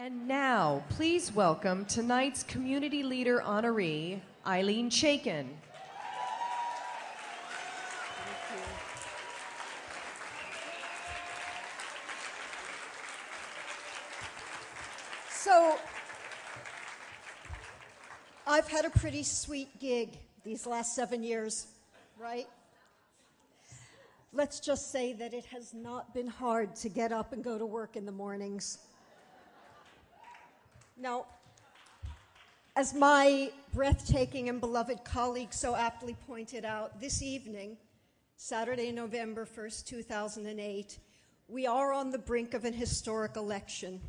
And now, please welcome tonight's Community Leader honoree, Айлин Chaiken. So, I've had a pretty sweet gig these last 7 years, right? Let's just say that it has not been hard to get up and go to work in the mornings. Now, as my breathtaking and beloved colleague so aptly pointed out, this evening, Saturday, November 1st, 2008, we are on the brink of an historic election.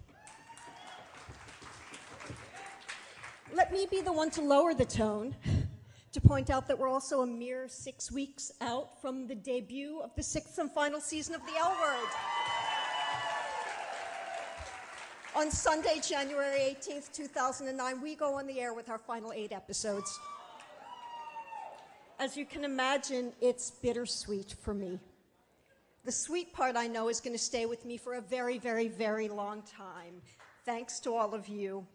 Let me be the one to lower the tone, to point out that we're also a mere 6 weeks out from the debut of the 6th and final season of The L Word. On Sunday, January 18th, 2009, we go on the air with our final 8 episodes. As you can imagine, it's bittersweet for me. The sweet part, I know, is going to stay with me for a very, very, very long time, thanks to all of you.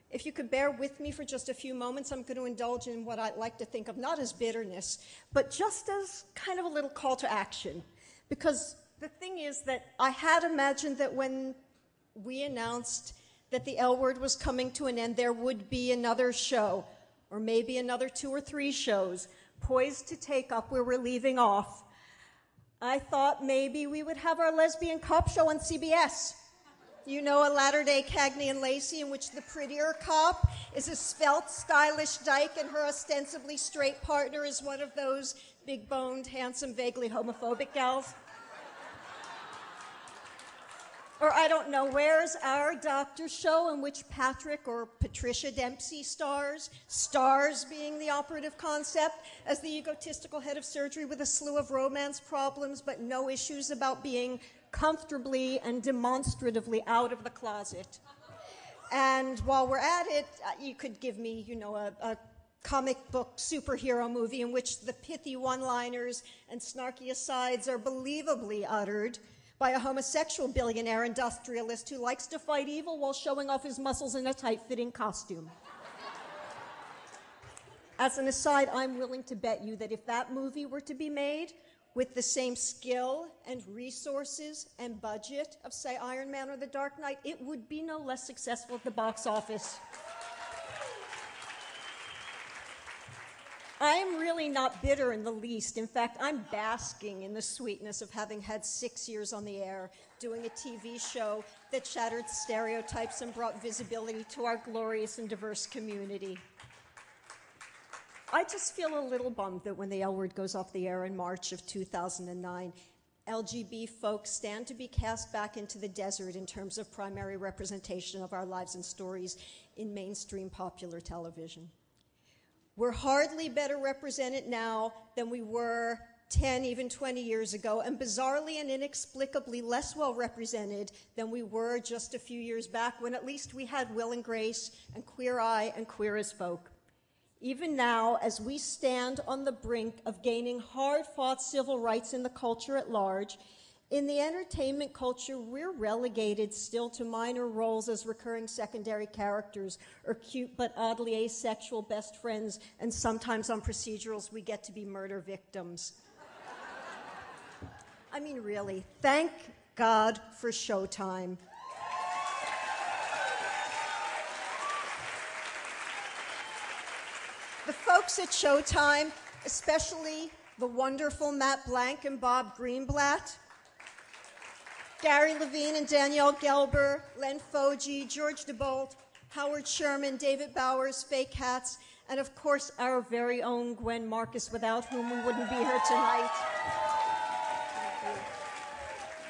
If you could bear with me for just a few moments, I'm going to indulge in what I'd like to think of not as bitterness, but just as kind of a little call to action. Because the thing is that I had imagined that when we announced that the L Word was coming to an end, there would be another show, or maybe another 2 or 3 shows, poised to take up where we're leaving off. I thought maybe we would have our lesbian cop show on CBS. You know, a latter-day Cagney and Lacey, in which the prettier cop is a svelte, stylish dyke, and her ostensibly straight partner is one of those big-boned, handsome, vaguely homophobic gals. Or, I don't know, where's our doctor show in which Patrick or Patricia Dempsey stars? Stars being the operative concept, as the egotistical head of surgery with a slew of romance problems, but no issues about being comfortably and demonstratively out of the closet. And while we're at it, you could give me, you know, a comic book superhero movie in which the pithy one-liners and snarky asides are believably uttered by a homosexual billionaire industrialist who likes to fight evil while showing off his muscles in a tight-fitting costume. As an aside, I'm willing to bet you that if that movie were to be made with the same skill and resources and budget of, say, Iron Man or The Dark Knight, it would be no less successful at the box office. I am really not bitter in the least. In fact, I'm basking in the sweetness of having had 6 years on the air, doing a TV show that shattered stereotypes and brought visibility to our glorious and diverse community. I just feel a little bummed that when the L Word goes off the air in March of 2009, LGB folks stand to be cast back into the desert in terms of primary representation of our lives and stories in mainstream popular television. We're hardly better represented now than we were 10, even 20 years ago, and bizarrely and inexplicably less well represented than we were just a few years back, when at least we had Will and Grace and Queer Eye and Queer as Folk. Even now, as we stand on the brink of gaining hard-fought civil rights in the culture at large, in the entertainment culture, we're relegated still to minor roles as recurring secondary characters or cute but oddly asexual best friends, and sometimes on procedurals we get to be murder victims. I mean, really, thank God for Showtime. The folks at Showtime, especially the wonderful Matt Blank and Bob Greenblatt, Gary Levine and Danielle Gelber, Len Fogy, George DeBolt, Howard Sherman, David Bowers, Faye Katz, and of course our very own Gwen Marcus, without whom we wouldn't be here tonight.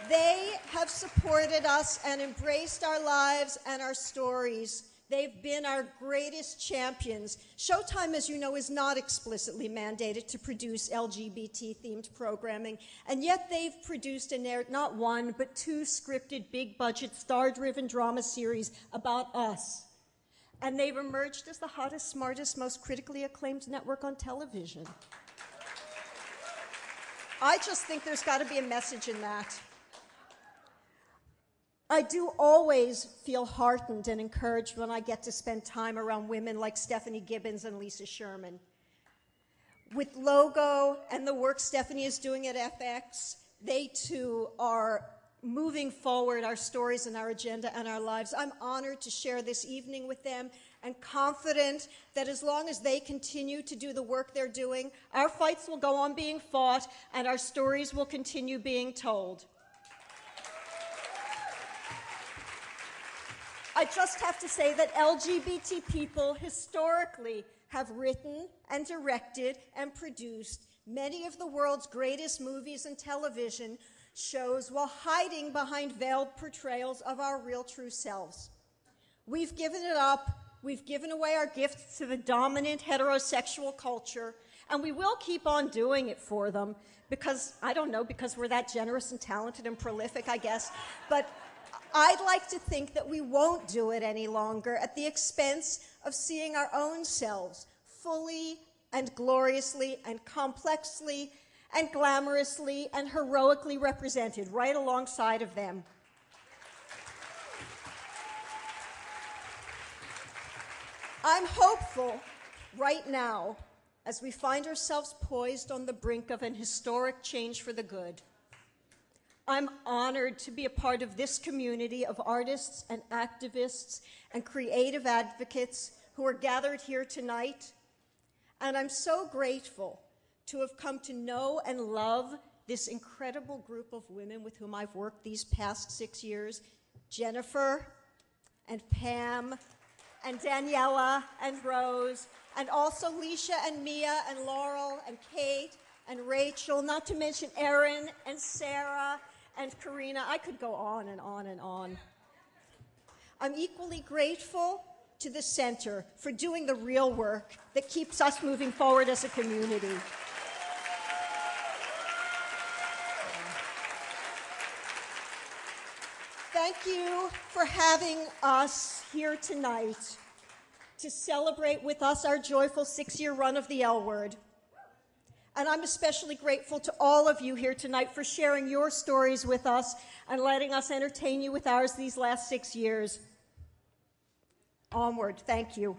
They have supported us and embraced our lives and our stories. They've been our greatest champions. Showtime, as you know, is not explicitly mandated to produce LGBT-themed programming, and yet they've produced and aired not one, but 2 scripted, big-budget, star-driven drama series about us. And they've emerged as the hottest, smartest, most critically acclaimed network on television. I just think there's got to be a message in that. I do always feel heartened and encouraged when I get to spend time around women like Stephanie Gibbons and Lisa Sherman. With Logo and the work Stephanie is doing at FX, they too are moving forward our stories and our agenda and our lives. I'm honored to share this evening with them and confident that as long as they continue to do the work they're doing, our fights will go on being fought and our stories will continue being told. I just have to say that LGBT people historically have written and directed and produced many of the world's greatest movies and television shows while hiding behind veiled portrayals of our real true selves. We've given it up, we've given away our gifts to the dominant heterosexual culture, and we will keep on doing it for them because, I don't know, because we're that generous and talented and prolific, I guess, but I'd like to think that we won't do it any longer at the expense of seeing our own selves fully and gloriously and complexly and glamorously and heroically represented right alongside of them. I'm hopeful right now as we find ourselves poised on the brink of an historic change for the good. I'm honored to be a part of this community of artists and activists and creative advocates who are gathered here tonight. And I'm so grateful to have come to know and love this incredible group of women with whom I've worked these past 6 years. Jennifer and Pam and Daniela and Rose, and also Leisha and Mia and Laurel and Kate and Rachel, not to mention Erin and Sarah and Karina. I could go on and on and on. I'm equally grateful to the Center for doing the real work that keeps us moving forward as a community. Thank you for having us here tonight to celebrate with us our joyful 6-year run of the L Word. And I'm especially grateful to all of you here tonight for sharing your stories with us and letting us entertain you with ours these last 6 years. Onward. Thank you.